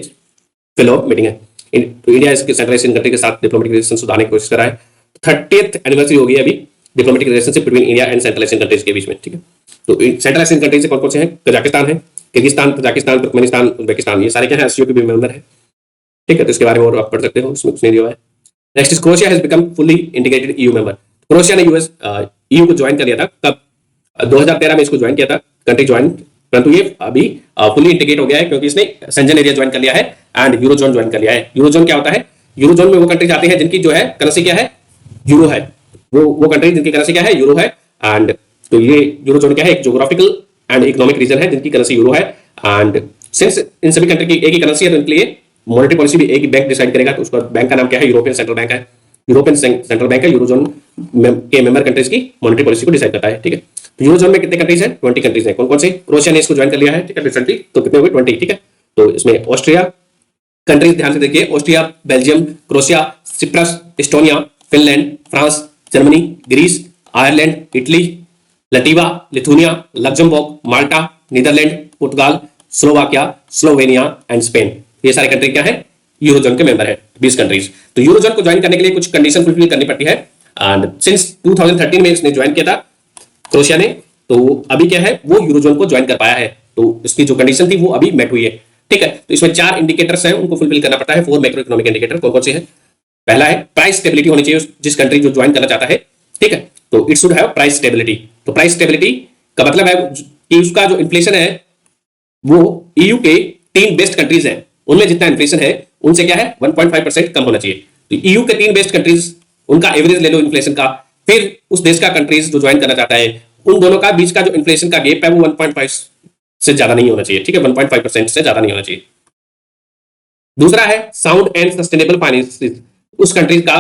फॉलोअप मीटिंग है। तो इंडिया इसके सेंट्रल एशियन कंट्री के साथ डिप्लोमेटिक रिलेशन सुधारने की कोशिश कर रहा है। 30th एनिवर्सरी होगी अभी diplomatic relationship between India and central Asian countries के बीच में, ठीक है। तो सेंट्रल एशियन कंट्रीज से कौन कौन से हैं? कजाकिस्तान है, किर्गिस्तान, तजाकिस्तान, तुर्कमेनिस्तान, उज्बेकिस्तान, ये सारे क्या है? एससीओ के भी मेंबर है, ठीक है। तो इसके बारे में और आप पढ़ सकते हो, इसमें कुछ नहीं दिया हुआ है। Next is Croatia has become fully integrated EU member. Croatia ने ईयू को ज्वाइन कर लिया था कब? 2013 में इसको ज्वाइन किया था, कंट्री ज्वाइन, परंतु ये अभी फुली इंटीग्रेट हो गया है क्योंकि इसने शेंजन एरिया ज्वाइन कर लिया है एंड यूरोजोन ज्वाइन कर लिया है। यूरोजोन क्या होता है? यूरोजोन में वो कंट्रीज आते हैं जिनकी जो है करेंसी क्या है? यूरो है। वो कंट्री जिनकी करेंसी क्या है? यूरो है। एंड तो ये यूरोजोन क्या है? एक ज्योग्राफिकल एंड इकोनॉमिक रीजन है जिनकी करेंसी यूरो है। एंड सिंस इन सभी कंट्री की एक ही करेंसी है, तो इनके लिए मॉनेटरी पॉलिसी भी एक ही बैंक डिसाइड करेगा। तो उसका बैंक का नाम क्या है? यूरोपियन सेंट्रल बैंक है। यूरोपियन सेंट्रल बैंक है, यूरोजोन के मेंबर कंट्रीज की मॉनेटरी पॉलिसी को डिसाइड करता है, ठीक है। तो यूरोजोन में कितने कंट्रीज हैं? 20 कंट्रीज हैं। कौन कौन से? क्रोएशिया ने इसको ज्वाइन कर लिया है, ठीक है, रिसेंटली। तो कितने हुए? 20, ठीक है। तो इसमें ऑस्ट्रिया कंट्रीज ध्यान से देखिए, Austria, Belgium, Croatia, Cyprus, Estonia, Finland, France, Germany, Greece, Ireland, Italy, Latvia, Lithuania, Luxembourg, Malta, Netherlands, Portugal, Slovakia, Slovenia and Spain. ये सारे कंट्री क्या है? यूरोजोन के मेंबर है, 20 कंट्रीज। तो यूरोजोन को ज्वाइन करने के लिए कुछ कंडीशन फुलफिल करनी पड़ती है। एंड सिंस 2013 में इसने ज्वाइन किया था क्रोएशिया ने, तो अभी क्या है? वो यूरोजोन को ज्वाइन कर पाया है। तो इसकी जो कंडीशन थी वो अभी मेट हुई है, ठीक है। तो इसमें 4 इंडिकेटर्स हैं, उनको फुलफिल करना पड़ता है। 4 मैक्रो इकोनॉमिक इंडिकेटर कौन कौन से हैं? पहला है प्राइस स्टेबिलिटी होनी चाहिए जिस कंट्री जो ज्वाइन करना चाहता है, ठीक है। तो it should have price stability. तो प्राइस स्टेबिलिटी का मतलब है कि उसका जो इन्फ्लेशन है वो ईयू के 3 बेस्ट कंट्रीज हैं, उनमें जितना इन्फ्लेशन है उनसे क्या है? 1.5% कम होना चाहिए। तो ईयू के 3 बेस्ट कंट्रीज, उनका एवरेज ले लो इन्फ्लेशन का, फिर उस देश का कंट्रीज जो ज्वाइन करना चाहता है, उन दोनों का बीच का जो इन्फ्लेशन का गेप है वो 1.5 से ज्यादा नहीं होना चाहिए, ठीक है। 1.5% से ज्यादा नहीं होना चाहिए। दूसरा है साउंड एंड सस्टेनेबल फाइनेंस। उस कंट्री का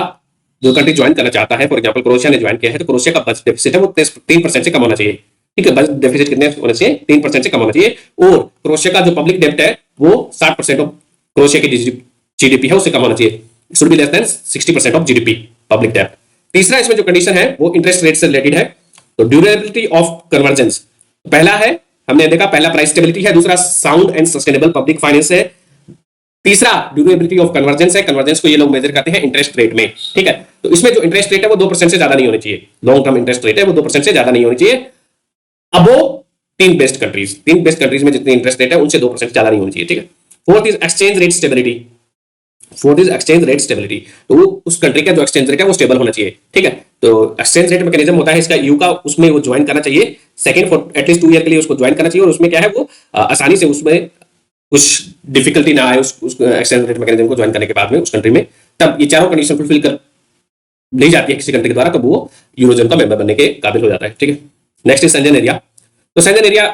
जो कंट्री ज्वाइन करना चाहता है, फॉर एग्जांपल क्रोएशिया ने ज्वाइन किया है, तो क्रोएशिया का बजट डेफिसिट है वो 3% से कम होना चाहिए, ठीक है। बजट डेफिसिट कितने होना चाहिए? 3% से कम होना चाहिए। और क्रोएशिया का जो पब्लिक डेब्ट है वो 60% ऑफ क्रोएशिया की जीडीपी है उससे कम होना चाहिए। Should be less than 60% of GDP public डेब्ट। तीसरा इसमें जो कंडीशन है वो इंटरेस्ट रेट से रिलेटेड है। तो ड्यूरेबिलिटी ऑफ कन्वर्जेंस, पहला है हमने देखा, पहला प्राइस स्टेबिलिटी है, दूसरा sound and sustainable public finance है, तीसरा ड्यूरेबिलिटी ऑफ कन्वर्जेंस है। कन्वर्जेंस को ये लोग मेजर करते हैं इंटरेस्ट रेट में, ठीक है। तो इसमें जो इंटरेस्ट रेट है वो 2% से ज्यादा नहीं होनी चाहिए। लॉन्ग टर्म इंटरेस्ट रेट है वो 2% से ज्यादा नहीं होनी चाहिए। अब वो 3 बेस्ट कंट्रीज में जितनी इंटरेस्ट रेट है उनसे 2% से ज्यादा नहीं होनी चाहिए, ठीक है। Fourth is exchange rate stability. तो उस कंट्री का जो एक्सचेंज रेट है वो स्टेबल होना चाहिए, ठीक है। तो एक्सचेंज रेट मैकेनिज्म होता है इसका ईयू का, उसमें वो ज्वाइन करना चाहिए। सेकंड फॉर एटलीस्ट 2 ईयर के लिए उसको ज्वाइन करना चाहिए, और उसमें क्या है वो आसानी से उसमें कुछ डिफिकल्टी ना आए उस एक्सचेंज रेट मैकेनिज्म को ज्वाइन करने के बाद में उस कंट्री में। तब ये चारों कंडीशन फुलफिल कर ली जाती है किसी कंट्री के द्वारा, तो वो यूरोजोन का मेंबर बनने के काबिल हो जाता है, ठीक है। Next is Schengen area. तो शेंजन एरिया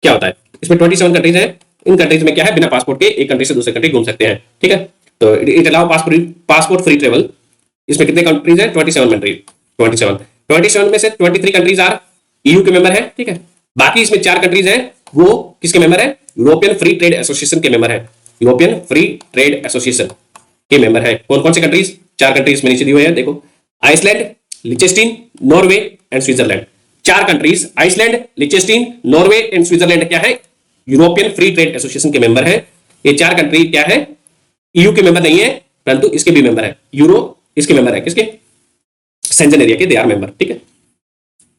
क्या होता है? इसमें 27 कंट्रीज हैं। इन कंट्रीज में क्या है? बिना पासपोर्ट के एक कंट्री से दूसरे कंट्री घूम सकते हैं, ठीक है। तो it allow passport free travel. इसमें कितने कंट्रीज हैं? 27 कंट्रीज, 27 में से 23 कंट्रीज आर ईयू के मेंबर है, ठीक है। बाकी इसमें 4 कंट्रीज हैं, वो किसके मेंबर है? यूरोपियन फ्री ट्रेड एसोसिएशन के मेंबर है, यूरोपियन फ्री ट्रेड एसोसिएशन के मेंबर है। कौन कौन से कंट्रीज? 4 कंट्रीज में नीचे दिए हुए हैं, देखो, Iceland, Liechtenstein, Norway and Switzerland. 4 countries, Iceland, Liechtenstein, Norway and Switzerland क्या है? यूरोपियन फ्री ट्रेड एसोसिएशन के मेंबर है। ये 4 कंट्री क्या है? ईयू के मेंबर नहीं है, परंतु इसके भी मेंबर है, यूरो इसके मेंबर है, किसके? सेंजन एरिया के, दे आर मेंबर, ठीक है।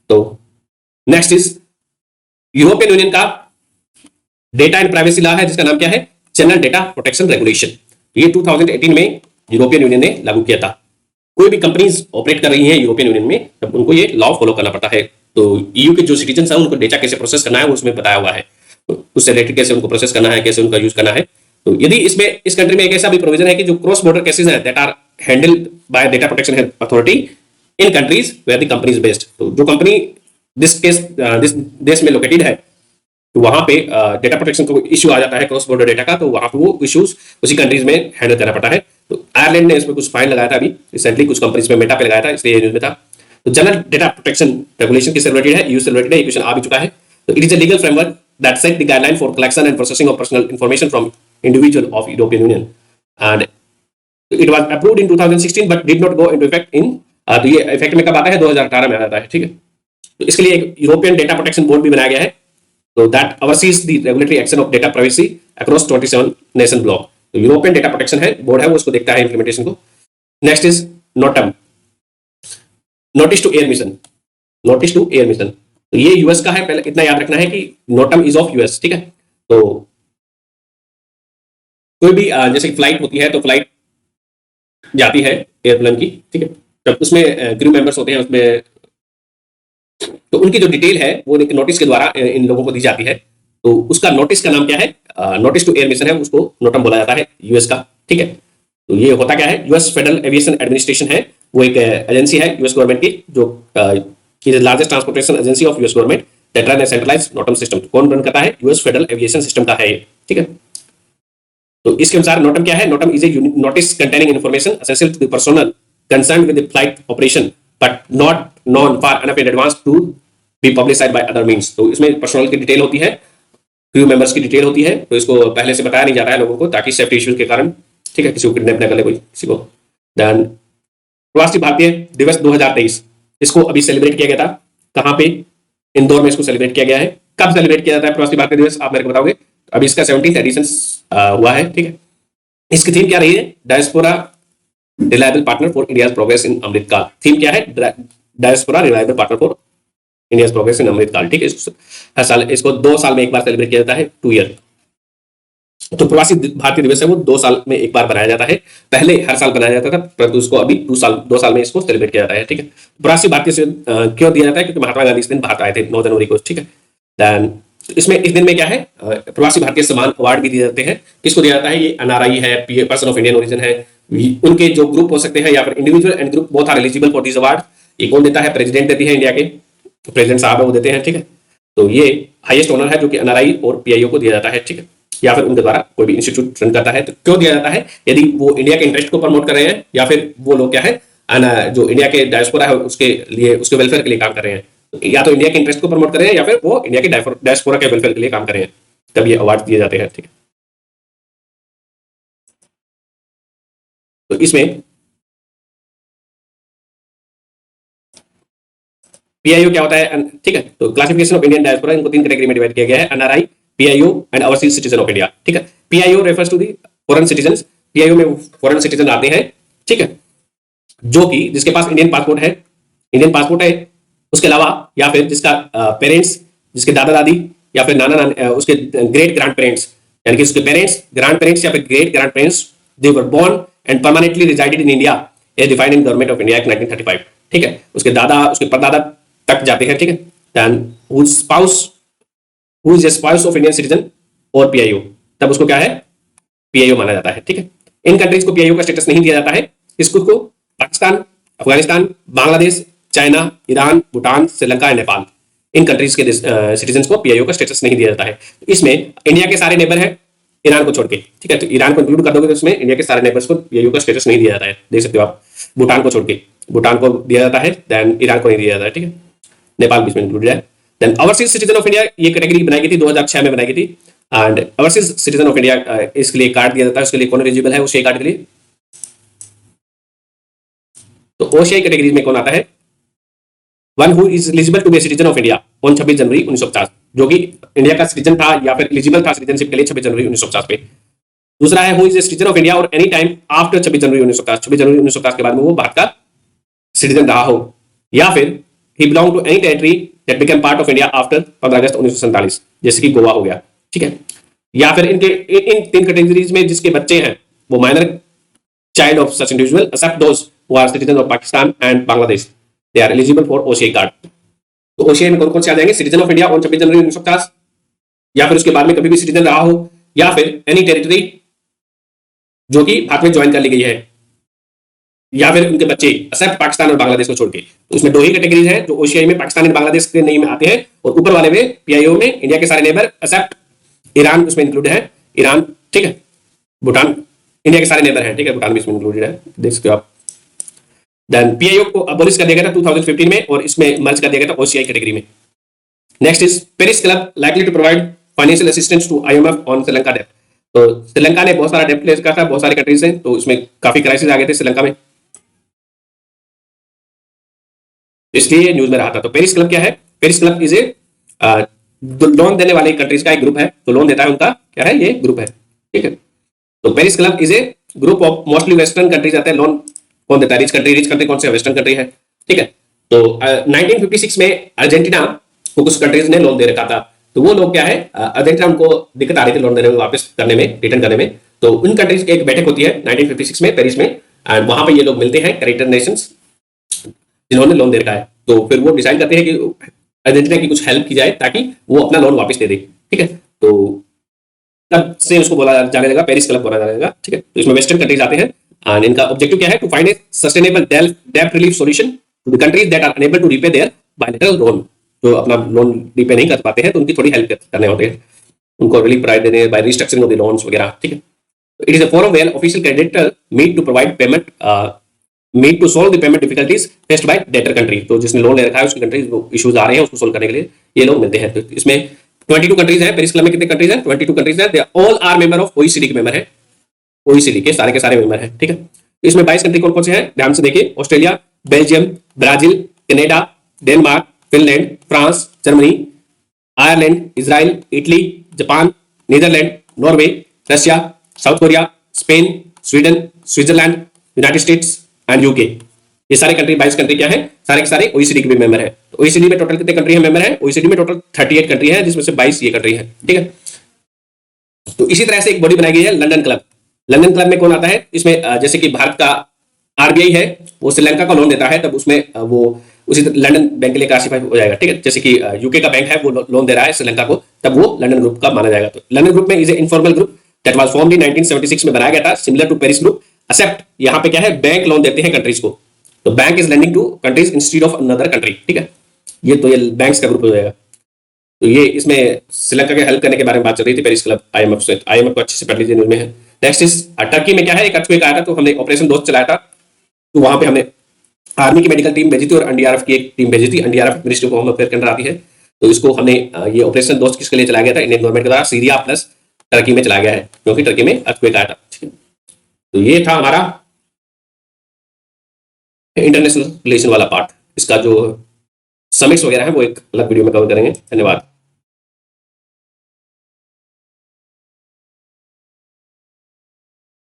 तो नेक्स्ट इज यूरोपियन यूनियन का डेटा एंड प्राइवेसी लॉ है, जिसका नाम क्या है? General data protection regulation. ये 2018 में यूरोपियन यूनियन ने लागू किया था। कोई भी कंपनीज ऑपरेट कर रही हैं यूरोपियन यूनियन में, तब उनको ये लॉ फॉलो करना पड़ता है। तो ईयू के जो सिटीजन हैं उनको डेटा कैसे प्रोसेस करना है वो उसमें बताया हुआ है, उससे रिलेटेड कैसे उनको प्रोसेस करना है, कैसे उनका यूज करना है। तो यदि इसमें इस कंट्री में एक ऐसा भी प्रोविजन है कि जो क्रॉस बॉर्डर केसेस है that are handled by data protection authority in countries where the company is based, तो जो कंपनी दिस देश में लोकेटेड है, तो वहां पे डेटा प्रोटेक्शन को इश्यू आ जाता है क्रॉस बॉर्डर डेटा का, तो वहां पे वो इश्यूज उसी कंट्रीज में हैंडल करना पड़ता है। तो आयरलैंड ने इसमें कुछ फाइन लगाया था अभी रिसेंटली, कुछ कंपनीज में मेटा पे लगाया था, इसलिए न्यूज में था। तो जनरल डेटा प्रोटेक्शन रेगुलेशन किससे रिलेटेड है? यूएस से रिलेटेड है। ये क्वेश्चन आ भी चुका है। तो it is a legal framework that set the guideline for collection and processing of personal information from individual of European union and it was approved in 2016 but did not go into effect in, तो ये इफेक्ट में कब आता है? 2018 में आता है, ठीक है। तो इसके लिए एक यूरोपियन डेटा प्रोटेक्शन बोर्ड भी बनाया गया है, तो that oversees the regulatory action of data privacy across 27 nation bloc. तो यूरोपियन डेटा प्रोटेक्शन है बोर्ड है, वो उसको देखता है इंप्लीमेंटेशन को। Next is NOTAM, notice to air mission, notice to air mission. तो ये यूएस का है, पहले इतना याद रखना है कि नोटम इज ऑफ यूएस, ठीक है। तो कोई भी जैसे फ्लाइट होती है, तो फ्लाइट जाती है एयरप्लेन की, ठीक है, तब उसमें क्रू मेंबर्स होते हैं उसमें, तो उनकी जो डिटेल है वो एक नोटिस के द्वारा इन लोगों को दी जाती है। तो उसका नोटिस का नाम क्या है? नोटिस टू एयर मिशन है, उसको नोटम बोला जाता है यूएस का, ठीक है। तो ये होता क्या है? यूएस फेडरल एविएशन एडमिनिस्ट्रेशन है, वो एक एजेंसी है यूएस गवर्नमेंट की, जो is the largest transportation agency of US government that run A centralised notum system. कौन रन करता है? यूएस फेडरल एविएशन सिस्टम का है ये, ठीक है। तो इसके अनुसार नोटम क्या है? NOTAM is a notice containing information essential to the personal concerned with the flight operation but not known far enough in advance to be publicised by other means. तो इसमें पर्सनल की डिटेल होती है, क्रू मेंबर्स की डिटेल होती है, तो इसको पहले से बताया नहीं जाता है लोगों को, ताकि सेफ्टी इश्यूज के कारण, ठीक है, किसी को किडनैप न कर ले कोई किसी को। देन प्रवासी भारतीय दिवस 2023, इसको अभी सेलिब्रेट किया गया था, कहाँ पे? इंदौर में इसको सेलिब्रेट किया गया है। कब सेलिब्रेट किया जाता है प्रवासी भारतीय दिवस, आप मेरे को बताओगे? अभी इसका 17th एडिशन हुआ है, ठीक है। इसकी थीम क्या रही है? Diaspora reliable partner for India's progress in Amritkaal. Theme क्या है? Diaspora reliable partner for India's progress in Amritkaal, ठीक है। हर साल इसको 2 साल में एक बार सेलिब्रेट किया जाता है, 2 ईयर। तो प्रवासी भारतीय दिवस है वो 2 साल में एक बार बनाया जाता है, पहले हर साल बनाया जाता था, परंतु उसको अभी 2 साल में इसको सेलिब्रेट किया जाता है, ठीक है। प्रवासी भारतीय से क्यों दिया जाता है? क्योंकि महात्मा गांधी इस दिन भारत आए थे 9 जनवरी को, ठीक है। देन इसमें इस दिन में क्या है? प्रवासी भारतीय सम्मान अवार्ड भी दिए जाते हैं। किसको दिया जाता है? ये एनआरआई है, पर्सन ऑफ इंडियन ओरिजिन है, उनके जो ग्रुप हो सकते हैं, या फिर individual and group both are eligible for this award. ये कौन देता है? प्रेसिडेंट देती है, इंडिया के प्रेसिडेंट साहब है वो देते हैं, ठीक है। तो ये हाईएस्ट ऑनर है जो कि एनआरआई और पीआईओ को दिया जाता है, ठीक है, या फिर उनके द्वारा कोई भी इंस्टीट्यूट रन करता है। तो क्यों दिया जाता है? यदि वो इंडिया के इंटरेस्ट को प्रमोट कर रहे हैं, या फिर वो लोग क्या है जो इंडिया के डायस्पोरा है उसके लिए, उसके वेलफेयर के लिए काम कर रहे हैं, या तो इंडिया के इंटरेस्ट को प्रमोट कर रहे हैं, या फिर वो इंडिया के डायस्पोरा के वेलफेयर के लिए काम कर रहे हैं, तब ये अवार्ड दिए जाते हैं, ठीक है। तो इसमें पीआईओ क्या होता है, ठीक है। तो क्लासिफिकेशन ऑफ इंडियन डायस्पोरा, इनको 3 कैटेगरी में डिवाइड किया गया है, NRI, PIO and overseas citizen of India, ठीक है। PIO refers to the foreign citizens, PIO में फॉरेन सिटीजन आते हैं, ठीक है, जो कि जिसके पास इंडियन पासपोर्ट है, उसके अलावा या फिर जिसका पेरेंट्स, जिसके दादा दादी या फिर नाना नानी, उसके ग्रेट ग्रैंड पेरेंट्स, यानी कि उसके पेरेंट्स, ग्रैंड पेरेंट्स या फिर great grand parents, they were born and permanently resided in India as defined in Government of India Act 1935, ठीक है। उसके दादा, उसके परदादा तक जाते हैं, ठीक है। Then who is a spouse of Indian citizen और पीआईओ, तब उसको क्या है? पीआईओ माना जाता है, ठीक है। इन कंट्रीज को पीआईओ का स्टेटस नहीं दिया जाता है, इसको Pakistan, Afghanistan, Bangladesh, China, Iran, Bhutan, Sri Lanka and Nepal, in countries के सिटीजन को पीआईओ का स्टेटस नहीं दिया जाता है। इसमें इंडिया के सारे नेबर है, ईरान को छोड़ के, ठीक है। तो ईरान को इंक्लूड कर दोगे तो इसमें इंडिया के सारे नेबर्स को पीआईओ का स्टेटस नहीं दिया जाता है, देख सकते हो आप। भूटान को छोड़ के, भूटान को दिया जाता है, देन ईरान को नहीं दिया जाता है, ठीक है। नेपाल भी इसमें इंक्लूडेड है। Then overseas citizen of India, ये कैटेगरी बनाई गई थी 2006 में बनाई गई थी। And overseas citizen of India इसके लिए कार्ड दिया जाता है, उसके लिए कौन एलिजिबल है ओसीआई कार्ड के लिए? तो ओसीआई कैटेगरी में कौन आता है? One who is eligible to be citizen of India on 26 January 1950, जो कि इंडिया का सिटीजन था या फिर एलिजिबल था सिटीजनशिप के लिए 26 जनवरी 1950 पे। दूसरा है who is a citizen of India और any time after 26 January 1950, 26 January 1950 के बाद में वो भारत का सिटीजन रहा हो, या फिर he belong to any territory that became part of India after 15 August 1947, जैसे कि गोवा हो गया, ठीक है। या फिर इनके इन तीन कैटेगरीज में जिसके बच्चे हैं वो minor child of such individual except those who are citizen of Pakistan and Bangladesh, they are eligible for OCI card. तो ओसीआई में कौन कौन से आ जाएंगे? Citizen of India on 26 January 1950, या फिर उसके बाद में कभी भी सिटीजन रहा हो, या फिर एनी टेरिटरी जो कि भारत में ज्वाइन कर ली गई है, या फिर उनके बच्चे एक्सेप्ट पाकिस्तान और बांग्लादेश को छोड़ के। तो इसमें दो ही कैटेगरीज हैं जो ओसीआई में पाकिस्तान और बांग्लादेश के नहीं में आते हैं, और ऊपर वाले में पीआईओ में इंडिया के सारे नेबर एक्सेप्ट ईरान उसमें इंक्लूड है, ईरान, ठीक है, भूटान, इंडिया के सारे नेबर हैं, ठीक है, भूटान भी इसमें इंक्लूडेड है, देख सकते हो आप। देन पीआईओ को अबोलिश कर दिया गया था 2015 में, और इसमें मर्ज कर दिया गया था ओसीआई कैटेगरी में। Next is Paris club likely to provide financial assistance to IMF on Sri Lanka डेब्ट। तो श्रीलंका ने बहुत सारा डेब्ट ले रखा था, बहुत सारे कंट्रीज हैं, तो इसमें काफी क्राइसिस आ गए थे श्रीलंका में, इसलिए न्यूज में रहा था। तो पेरिस क्लब क्या है? Paris club is a loan देने वाले कंट्रीज का एक ग्रुप है, तो लोन देता है उनका क्या है, ये ग्रुप है, ठीक है। तो Paris club is a group of mostly western countries आते हैं। लोन कौन देता है? रिच कंट्री कौन से? वेस्टर्न कंट्री है, ठीक है। तो 1956 में अर्जेंटीना को कुछ कंट्रीज ने लोन दे रखा था, तो वो लोग क्या है, अर्जेंटीना उनको दिक्कत आ रही थी लोन देने में, वापस करने में, रिटर्न करने में। तो उन कंट्रीज की एक बैठक होती है 1956 में पेरिस में, एंड वहां पे ये लोग मिलते हैं, क्रेडिटर नेशंस जिन्होंने लोन दे रखा है। तो फिर वो डिसाइड करते हैं कि अर्जेंटीना की कुछ हेल्प की जाए ताकि वो अपना लोन वापस दे दे, ठीक है। तो तब से उसको बोला जाने लगा, पेरिस क्लब बोला जाने लगा, ठीक है। तो इसमें वेस्टर्न कंट्रीज आते हैं, एंड इनका ऑब्जेक्टिव क्या है? टू फाइंड ए सस्टेनेबल डेब्ट relief solution to the countries that are unable to repay their bilateral loan. जो अपना लोन रीपे नहीं कर पाते हैं, तो उनकी थोड़ी हेल्प करने होते हैं, उनको रिलीफ प्रोवाइड देने by restructuring of the loans वगैरह, ठीक है। It is a forum where official creditor meet to provide payment, meet to solve the payment difficulties faced by debtor country. तो जिसने लोन ले रखा है उसकी कंट्री इश्यूज आ रहे हैं, उसको सोल्व करने के लिए ये लोग मिलते हैं। तो इसमें 22 कंट्रीज हैं। पेरिस क्लब में कितने कंट्रीज हैं? 22 कंट्रीज हैं। They all are member of OECD के मेंबर है, ओईसीडी के सारे मेंबर हैं, ठीक है। इसमें 22 कंट्री कौन कौन से हैं? ध्यान से देखिए, Australia, Belgium, Brazil, Canada, Denmark, Finland, France, Germany, Ireland, Israel, Italy, Japan, Netherland, Norway, Russia, South Korea, Spain, Sweden, Switzerland, United States and UK. ये सारे कंट्री 22 कंट्री क्या है? सारे के सारे ओईसीडी के भी मेंबर है। तो ओईसीडी में टोटल कितने कंट्री है मेंबर है? ओईसीडी में टोटल 38 कंट्री है, जिसमें से 22 ये कंट्री है, ठीक है। तो इसी तरह से एक बॉडी बनाई गई है लंदन क्लब। लंदन क्लब में कौन आता है? इसमें जैसे कि भारत का आरबीआई है, वो श्रीलंका का लोन देता है, तब उसमें वो उसी लंदन बैंक के लिए क्लासिफाई हो जाएगा, ठीक है। जैसे कि यूके का बैंक है, वो लोन दे रहा है श्रीलंका को, तब वो लंदन ग्रुप का माना जाएगा। तो लंदन ग्रुप में is a informal group that was formed in 1976 में बनाया गया था, similar to Paris group, except यहाँ पे क्या है, बैंक लोन देते हैं कंट्रीज को। तो bank is lending to countries instead of another country, ठीक है। ये तो ये बैंक्स का ग्रुप हो जाएगा। तो ये इसमें श्रीलंका के हेल्प करने के बारे में बात चल रही थी पेरिस क्लब आईएमएफ से। आईएमएफ को अच्छे से पढ़ लीजिए, न्यूज में है। नेक्स्ट इज टर्की में क्या है, एक अर्थक्वेक आया था, तो हमने ऑपरेशन दोस्त चलाया था, तो वहां पे हमने आर्मी की मेडिकल टीम भेजी थी और एनडीआरएफ की एक टीम भेजी थी। NDRF ministry of home affair के अंडर आती है। तो इसको हमने ये ऑपरेशन दोस्त किसके लिए चलाया गया था? इंडियन गवर्नमेंट के द्वारा सीरिया प्लस टर्की में चलाया गया है, क्योंकि टर्की में अर्थक्वेक आया था, ठीक है। तो ये था हमारा इंटरनेशनल रिलेशन वाला पार्ट। इसका जो समिट्स वगैरह है वो एक अलग वीडियो में कवर करेंगे। धन्यवाद।